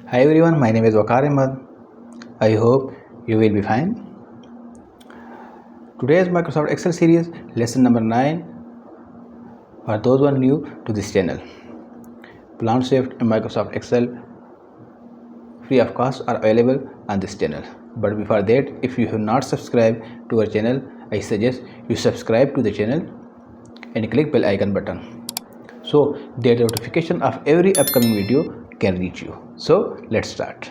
Hi everyone, my name is Wakar Ahmad. I hope you will be fine. Today's Microsoft Excel series, lesson number 9 for those who are new to this channel. Plant Swift and Microsoft Excel free of cost are available on this channel. But before that, if you have not subscribed to our channel, I suggest you subscribe to the channel and click bell icon button so that the notification of every upcoming video can reach you. So let's start.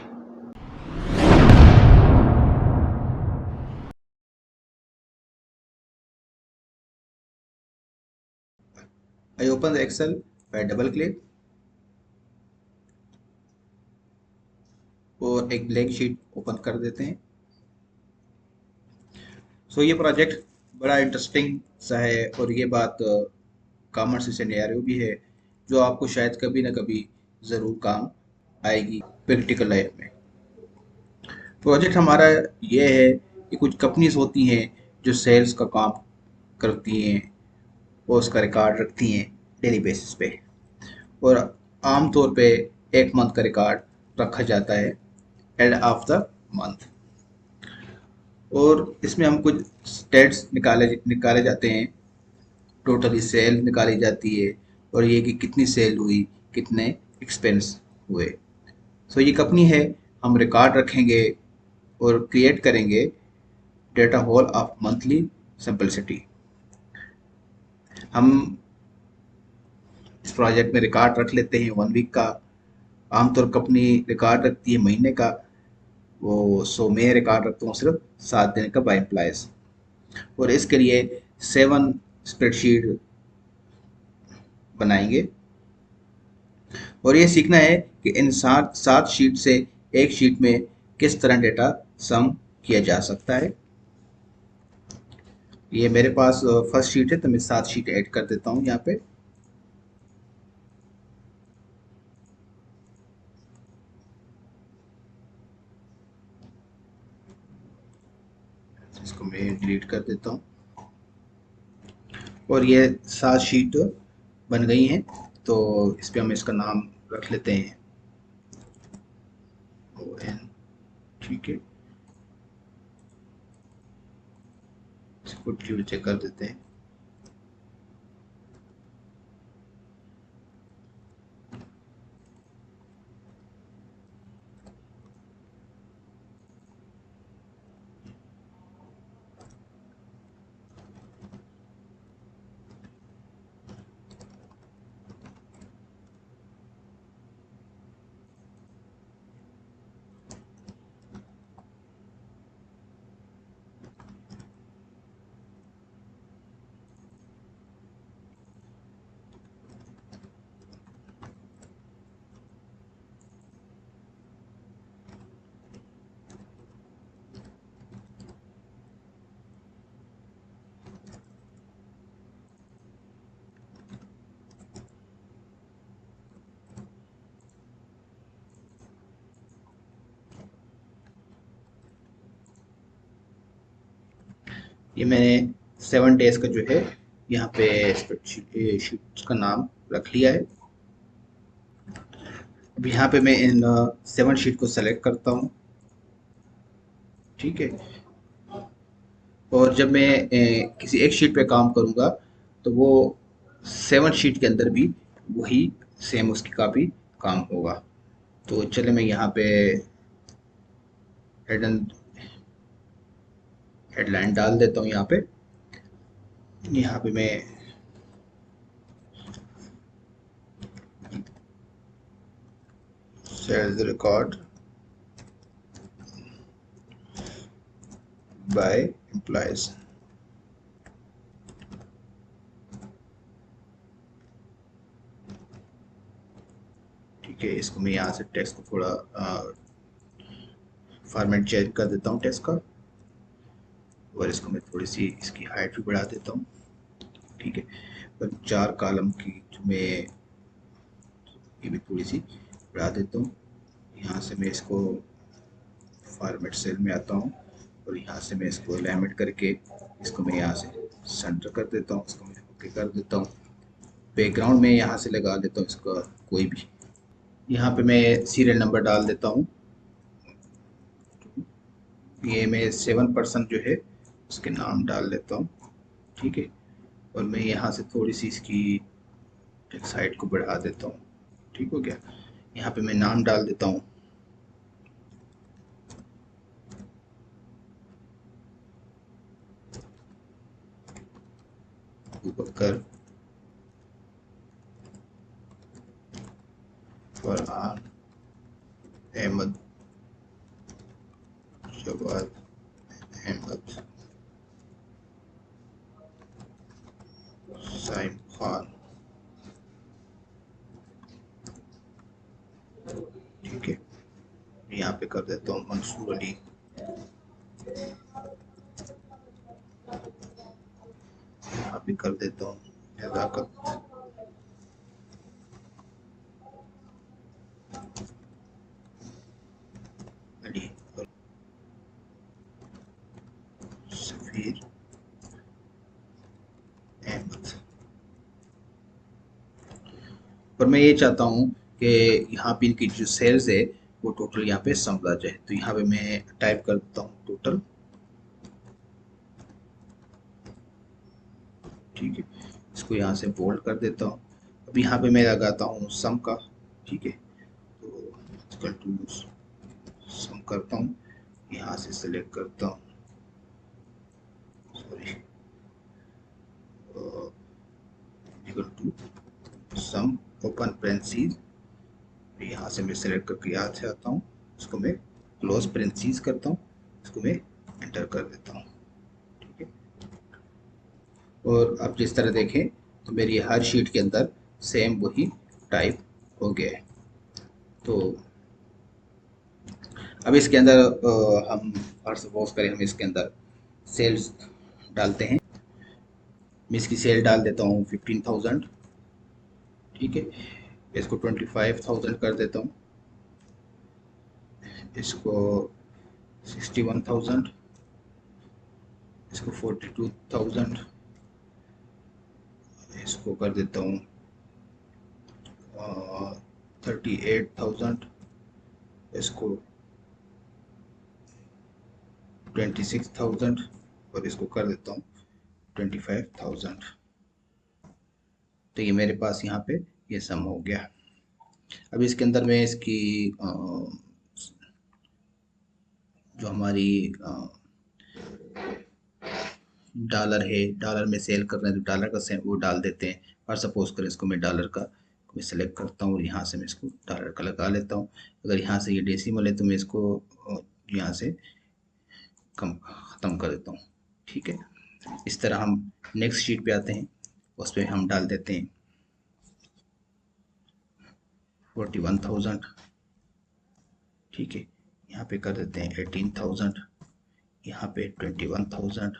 I open the Excel by double click और एक blank sheet open कर देते हैं। ये project बड़ा interesting सा है और ये बात कॉमर्स सिनेरियो भी है जो आपको शायद कभी ना कभी ज़रूर काम आएगी प्रैक्टिकल लाइफ में। प्रोजेक्ट हमारा ये है कि कुछ कंपनीज होती हैं जो सेल्स का काम करती हैं और उसका रिकॉर्ड रखती हैं डेली बेसिस पे, और आम तौर पे एक मंथ का रिकॉर्ड रखा जाता है एंड ऑफ द मंथ, और इसमें हम कुछ स्टेट्स निकाले जाते हैं। टोटली सेल निकाली जाती है और ये कि कितनी सेल हुई, कितने एक्सपेंस हुए। ये कंपनी है, हम रिकॉर्ड रखेंगे और क्रिएट करेंगे data hall of monthly simplicity. हम इस प्रोजेक्ट में रिकॉर्ड रख लेते हैं 1 वीक का। आमतौर कंपनी रिकॉर्ड रखती है महीने का, मैं रिकॉर्ड रखता हूँ सिर्फ 7 दिन का बाय एम्प्लॉयज, और इसके लिए 7 स्प्रेडशीट बनाएंगे और ये सीखना है कि इन 7 शीट से एक शीट में किस तरह डेटा सम किया जा सकता है। ये मेरे पास फर्स्ट शीट है तो मैं 7 शीट ऐड कर देता हूँ यहाँ पे। इसको मैं डिलीट कर देता हूँ और ये 7 शीट बन गई हैं। तो इस पे हम इसका नाम रख लेते हैं ON, ठीक है। इसको चेक कर देते हैं। ये मैंने 7 डेज का जो है यहाँ पे शीट का नाम रख लिया है। अब यहाँ पे मैं इन 7 शीट को सेलेक्ट करता हूँ, ठीक है। और जब मैं किसी एक शीट पे काम करूँगा तो वो 7 शीट के अंदर भी वही सेम उसकी कॉपी काम होगा। तो चले मैं यहाँ पे हेडलाइन डाल देता हूँ। यहाँ पे मैं सेल्स रिकॉर्ड बाय एम्प्लॉयज, ठीक है। इसको मैं यहाँ से टेक्स्ट को थोड़ा फॉर्मेट चेंज कर देता हूँ टेक्स्ट का, और इसको मैं थोड़ी सी इसकी हाइट भी बढ़ा देता हूँ, ठीक है। और 4 कॉलम की जो मैं ये भी थोड़ी सी बढ़ा देता हूँ। यहाँ से मैं इसको फॉर्मेट सेल में आता हूँ और यहाँ से मैं इसको अलाइनमेंट करके इसको मैं यहाँ से सेंटर कर देता हूँ। इसको मैं ओके कर देता हूँ। बैकग्राउंड में यहाँ से लगा लेता हूँ इसका कोई भी, यहाँ पे मैं सीरियल नंबर डाल देता हूँ। ये मैं 7% जो है उसके नाम डाल देता हूँ, ठीक है। और मैं यहाँ से थोड़ी सी इसकी एक साइड को बढ़ा देता हूँ, ठीक हो गया। यहाँ पे मैं नाम डाल देता हूँ, अबूबकर फरहान अहमद जवाद अहमद साइम खान, ठीक है। यहाँ पे कर देता हूँ मंसूर अली, यहाँ पे कर देता हूँ नज़ाकत अली और सफ़ीर अहमद। पर मैं ये चाहता हूँ कि यहाँ पे इनकी जो सेल्स है वो टोटल यहाँ पे सम आ जाए। तो यहाँ पे मैं टाइप कर देता हूँ टोटल, ठीक है। इसको यहाँ से बोल्ड कर देता हूँ। अब यहाँ पे मैं लगाता हूँ सम का, ठीक है। तो इक्वल टू सम करता हूँ, यहाँ से सिलेक्ट करता हूँ, sorry, equal to sum open parentheses. यहाँ से मैं सिलेक्ट करके यहाँ से आता हूँ, इसको मैं क्लोज पेरेंथीज करता हूँ, इसको मैं एंटर कर देता हूँ, ठीक है। और आप जिस तरह देखें तो मेरी हर शीट के अंदर सेम वही टाइप हो गया है। तो अब इसके अंदर हम फर्स्ट सपोज करें हम इसके अंदर सेल्स डालते हैं। मैं इसकी सेल डाल देता हूँ 15,000, ठीक है। इसको 25,000 कर देता हूँ, इसको 61,000, इसको 42,000, इसको कर देता हूँ 38,000, इसको 26,000 और इसको कर देता हूँ 25,000। तो ये मेरे पास यहाँ पे ये सम हो गया। अब इसके अंदर मैं इसकी जो हमारी डॉलर है, डॉलर में सेल कर रहे हैं तो डॉलर का सेम वो डाल देते हैं। और सपोज करें इसको मैं डॉलर का मैं सेलेक्ट करता हूँ और यहाँ से मैं इसको डॉलर का लगा लेता हूँ। अगर यहाँ से ये डेसिमल है तो मैं इसको यहाँ से कम ख़त्म कर देता हूँ, ठीक है। इस तरह हम नेक्स्ट शीट पे आते हैं, उस पर हम डाल देते हैं 41,000, ठीक है। यहाँ पे कर देते हैं 18,000, यहाँ पे 21,000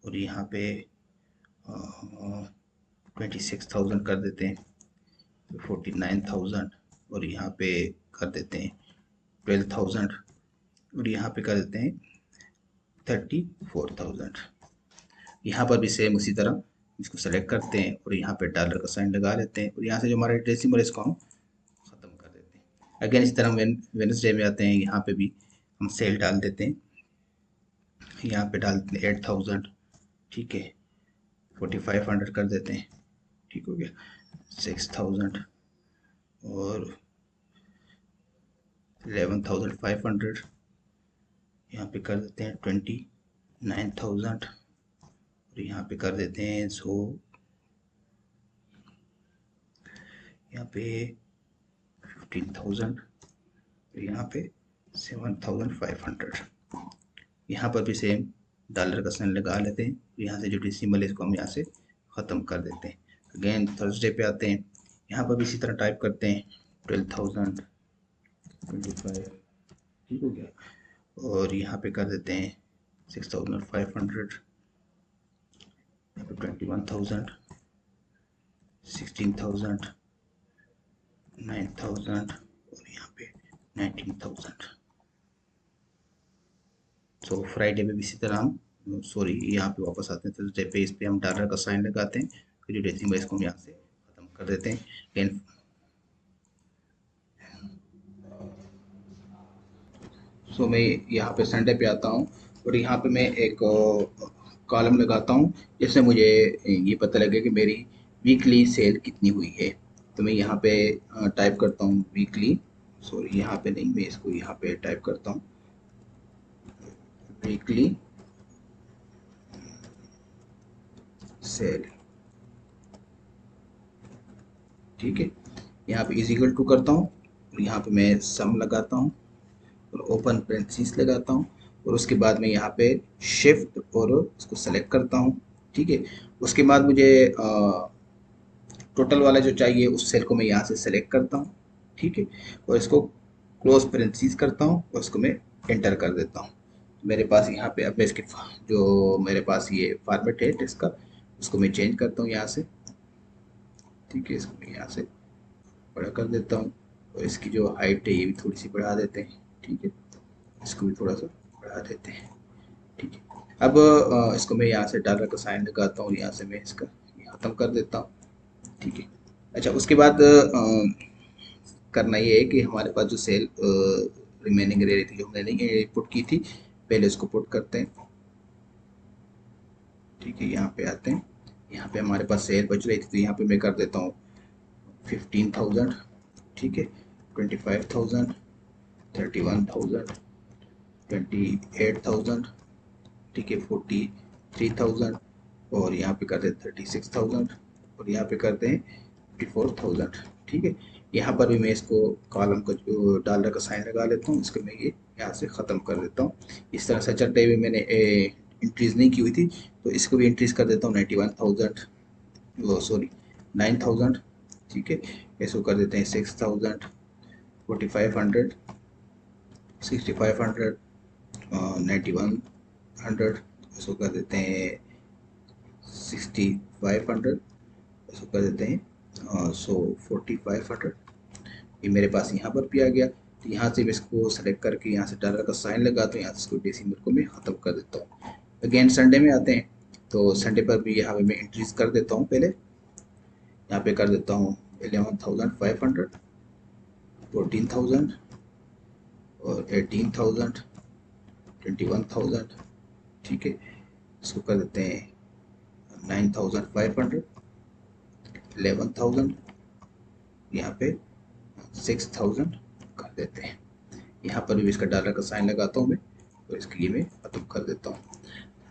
और यहाँ पे 26,000 कर देते हैं, 49,000 और यहाँ पे कर देते हैं 12,000 और यहाँ पे कर देते हैं 34,000। यहाँ पर भी सेम उसी तरह इसको सेलेक्ट करते हैं और यहाँ पे डॉलर का साइन लगा लेते हैं और यहाँ से जो हमारा डेसिमल इसको हम ख़त्म कर देते हैं। अगेन इस तरह वेडनेसडे में आते हैं, यहाँ पे भी हम सेल डाल देते हैं, यहाँ पे डाल देते हैं 8,000, ठीक है। 4,500 कर देते हैं, ठीक हो गया। 6,000 और 11,500, यहाँ पे कर देते हैं 29,000 और यहाँ पे कर देते हैं 100, यहाँ पे 15,000 और यहाँ पे 7,500। यहाँ पर भी सेम डॉलर का साइन लगा लेते हैं, यहाँ से जो डेसिमल है इसको हम यहाँ से ख़त्म कर देते हैं। अगेन थर्सडे पे आते हैं, यहाँ पर भी इसी तरह टाइप करते हैं 12,000 25, ठीक हो गया। और यहाँ पे कर देते हैं 6,500, यहाँ पे 21,000, 16,000, 9,000 और यहाँ पे 19,000। तो फ्राइडे में भी इसी तरह हम सॉरी यहाँ पे वापस आते हैं थर्सडे पे, इस पे हम डॉलर का साइन लगाते हैं, फिर जो डेसिमल इसको हम यहाँ से ख़त्म कर देते हैं। लेकिन सो मैं यहाँ पे संडे पे आता हूँ और यहाँ पे मैं एक कॉलम लगाता हूँ जिससे मुझे ये पता लगे कि मेरी वीकली सेल कितनी हुई है। तो मैं यहाँ पे टाइप करता हूँ वीकली, सॉरी यहाँ पे नहीं, मैं इसको यहाँ पे टाइप करता हूँ वीकली सेल। ठीक है, यहाँ पे इज इक्वल टू करता हूँ और यहाँ पे मैं सम लगाता हूँ और ओपन पेरेंथीसिस लगाता हूँ और उसके बाद मैं यहाँ पे शिफ्ट और उसको सेलेक्ट करता हूँ। ठीक है, उसके बाद मुझे टोटल वाला जो चाहिए उस सेल को मैं यहाँ से सेलेक्ट करता हूँ। ठीक है, और इसको क्लोज पेरेंथीसिस करता हूँ और इसको मैं एंटर कर देता हूँ। मेरे पास यहाँ पे अब मैं इसके जो मेरे पास ये फॉर्मेट है टेक्स्ट का, उसको मैं चेंज करता हूँ यहाँ से। ठीक है, इसको मैं यहाँ से बड़ा कर देता हूँ और इसकी जो हाइट है ये भी थोड़ी सी बढ़ा देते हैं। ठीक है, इसको भी थोड़ा सा बढ़ा देते हैं। ठीक है, अब इसको मैं यहाँ से डॉलर का साइन लगाता हूँ, यहाँ से मैं इसका ख़त्म कर देता हूँ। ठीक है, अच्छा उसके बाद करना ये है कि हमारे पास जो सेल रिमेनिंग रह रही थी जो हमने नहीं पुट की थी, पहले उसको पुट करते हैं। ठीक है, यहाँ पे आते हैं, यहाँ पे हमारे पास सेल बच रही थी तो यहाँ पे मैं कर देता हूँ 15,000। ठीक है, 25,000, 31,000, 28,000। ठीक है, 43,000 और यहाँ पे करते हैं 36,000 और यहाँ पे करते हैं 54,000। ठीक है, यहाँ पर भी मैं इसको कॉलम का जो डॉलर का साइन लगा लेता हूँ, इसको मैं ये यहाँ से ख़त्म कर देता हूँ। इस तरह सैटरडे में मैंने इंक्रीज़ नहीं की हुई थी तो इसको भी इंक्रीज़ कर देता हूँ 91,000, वो सॉरी 9,000। ठीक है, इसको कर देते हैं 6,000, 4,500, 6,500, 9,100, इसको कर देते हैं 6,500, इसको कर देते हैं 4,500। ये मेरे पास यहाँ पर भी आ गया। तो यहाँ से मैं इसको सेलेक्ट करके यहाँ से डॉलर का साइन लगाता हूँ, यहाँ से इसको डेसिमल को मैं ख़त्म कर देता हूँ। अगेन संडे में आते हैं तो संडे पर भी यहाँ पे मैं इंक्रीज कर देता हूँ। पहले यहाँ पे कर देता हूँ 11,500, 14,000 और 18,000, 21,000। ठीक है, इसको कर देते हैं 9,500, 11,000, यहाँ पे 6,000 कर देते हैं। यहाँ पर भी इसका डॉलर का साइन लगाता हूँ मैं और इसके लिए मैं खत्म कर देता हूँ।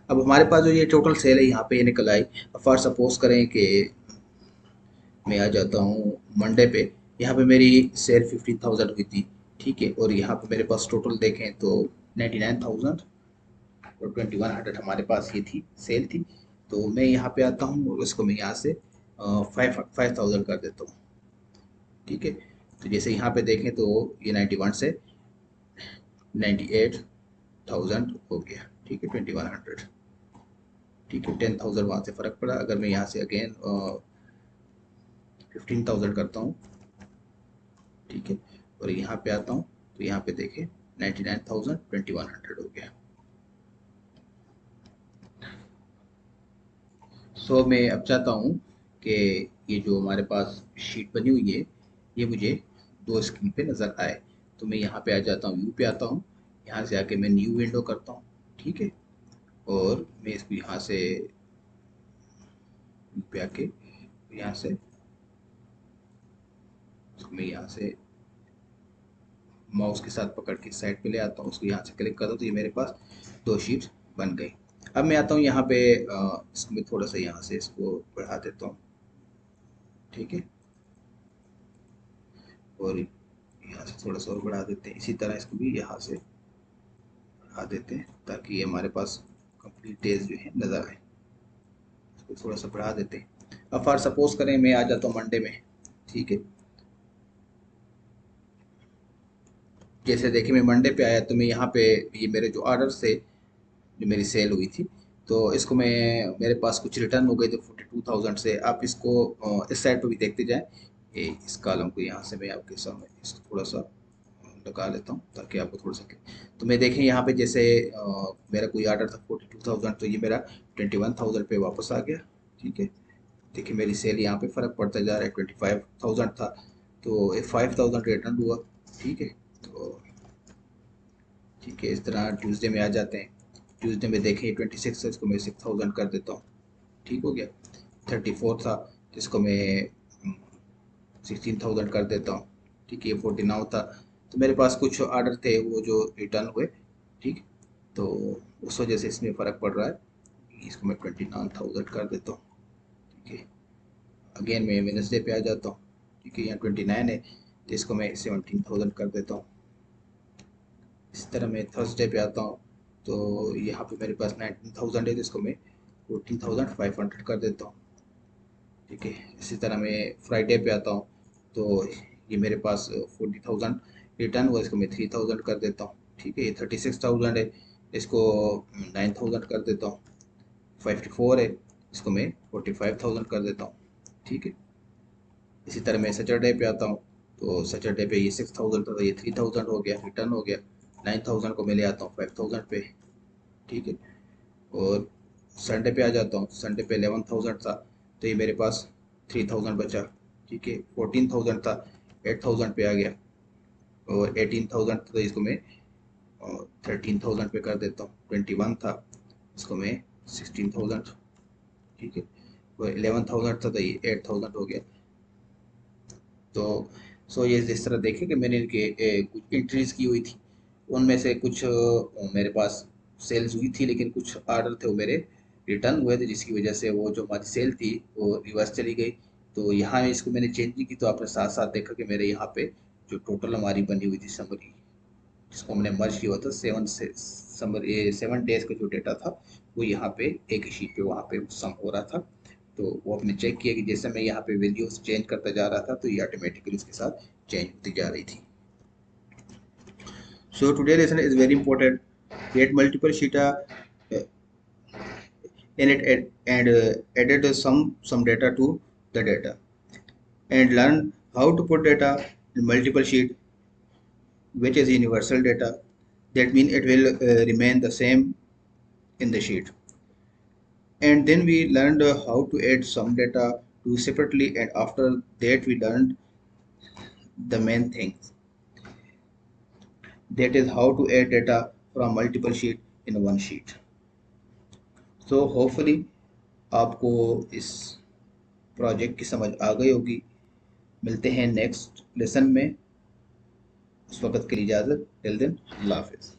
अब हमारे पास जो ये टोटल सेल है यहाँ पे ये निकल आई। फॉर सपोज करें कि मैं आ जाता हूँ मंडे पे, यहाँ पे मेरी सेल 15,000 हुई थी। ठीक है, और यहाँ पे मेरे पास टोटल देखें तो 99,000 और 2,100 हमारे पास ये थी सेल थी। तो मैं यहाँ पे आता हूँ और इसको मैं यहाँ से 5,000 कर देता हूँ। ठीक है, तो जैसे यहाँ पे देखें तो ये 91 से 98,000 हो गया। ठीक है, 2,100। ठीक है, 10,000 वहाँ से फ़र्क पड़ा। अगर मैं यहाँ से अगेन 15,000 करता हूँ, ठीक है, और यहाँ पे आता हूँ तो यहाँ पे देखें 99,000, 2,100 हो गया। सो मैं अब चाहता हूँ कि ये जो हमारे पास शीट बनी हुई है ये मुझे दो स्क्रीन पे नज़र आए। तो मैं यहाँ पे आ जाता हूँ, व्यू पे आता हूँ, यहाँ से आके मैं न्यू विंडो करता हूँ। ठीक है, और मैं इसको यहाँ से व्यू पे आके यहाँ से मैं यहाँ से माउस के साथ पकड़ के साइड पे ले आता हूँ, उसको यहाँ से क्लिक करता हूँ तो ये मेरे पास दो शीट्स बन गई। अब मैं आता हूँ यहाँ पे इसको मैं थोड़ा सा यहाँ से इसको बढ़ा देता हूँ। ठीक है, और यहाँ से थोड़ा सा और बढ़ा देते हैं। इसी तरह इसको भी यहाँ से बढ़ा देते हैं ताकि ये हमारे पास कंप्लीट डेज जो है नज़र आए। इसको थोड़ा सा बढ़ा देते हैं। अब फॉर सपोज करें मैं आ जाता हूँ मंडे में। ठीक है, जैसे देखिए मैं मंडे पे आया तो मैं यहाँ पे ये मेरे जो ऑर्डर थे जो मेरी सेल हुई थी तो इसको मैं मेरे पास कुछ रिटर्न हो गए थे 42,000 से। आप इसको इस साइड पर भी देखते जाएं। ये इस कॉलम को यहाँ से मैं आपके सामने इसको थोड़ा सा लगा लेता हूँ ताकि आपको थोड़ा सा तो मैं देखें यहाँ पे जैसे मेरा कोई ऑर्डर था 42,000 तो ये मेरा 21,000 पे वापस आ गया। ठीक है, देखिए मेरी सेल यहाँ पे फ़र्क पड़ता जा रहा है। 25,000 था तो 5,000 रिटर्न हुआ। ठीक है, तो ठीक है। इस तरह ट्यूसडे में आ जाते हैं। ट्यूसडे में देखें 26 है, इसको मैं 6000 कर देता हूँ। ठीक हो गया। 34 था, इसको मैं 16,000 कर देता हूँ। ठीक है। 49 था, तो मेरे पास कुछ ऑर्डर थे वो जो रिटर्न हुए। ठीक, तो उस वजह से इसमें फ़र्क पड़ रहा है। इसको मैं 29,000 कर देता हूँ। ठीक है। अगेन मैं वेडनेसडे पे आ जाता हूँ। ठीक है, यहाँ 29 है, तो इसको मैं 17,000 कर देता हूँ। इस तरह मैं थर्सडे पे आता हूँ, तो यहाँ पे मेरे पास 19,000 है, तो इसको मैं 14,500 कर देता हूँ। ठीक है। इसी तरह मैं फ्राइडे पे आता हूँ, तो ये मेरे पास 40,000 रिटर्न हुआ, इसको मैं 3,000 कर देता हूँ। ठीक है। ये 36,000 है, इसको 9,000 कर देता हूँ। 54 है, इसको मैं 45,000 कर देता हूँ। ठीक है। इसी तरह मैं सैटरडे पे आता हूँ, तो सैटरडे पे ये 6,000 था, तो ये 3,000 हो गया, रिटर्न हो गया। 9,000 को मैं ले आता हूँ 5,000 पे। ठीक है। और संडे पे आ जाता हूँ, संडे पे 11,000 था, तो ये मेरे पास 3,000 बचा। ठीक है। 14,000 था, 8,000 पे आ गया। और 18,000 था, तो इसको मैं 13,000 पे कर देता हूँ। 21 था, इसको मैं 16,000। ठीक है। और 11,000 था, तो ये 8,000 हो गया। तो सो ये जिस तरह देखे कि मैंने इनके कुछ एंट्रीज की हुई थी, उनमें से कुछ मेरे पास सेल्स हुई थी, लेकिन कुछ ऑर्डर थे वो मेरे रिटर्न हुए थे, जिसकी वजह से वो जो हमारी सेल थी वो रिवर्स चली गई। तो यहाँ इसको मैंने चेंज नहीं की, तो आपने साथ साथ देखा कि मेरे यहाँ पे जो टोटल हमारी बनी हुई थी समरी, जिसको हमने मर्ज किया हुआ था, 7 डेज का जो डेटा था वो यहाँ पे एक ही शीट पे वहाँ पे सम हो रहा था। तो वो आपने चेक किया कि जैसे मैं यहाँ पे वैल्यूज चेंज करता जा रहा था, तो ये ऑटोमेटिकली उसके साथ चेंज होती जा रही थी। So today lesson is very important. Create multiple sheet in it and added some data to the data, and learn how to put data in multiple sheet, which is universal data. That means it will remain the same in the sheet. And then we learned how to add some data to separately, and after that we learned the main things, that is how to add data from multiple sheet in one sheet. So hopefully आपको इस project की समझ आ गई होगी। मिलते हैं next lesson में, उस वक्त के लिए इजाज़त। टिल देन, अल्लाह हाफिज़।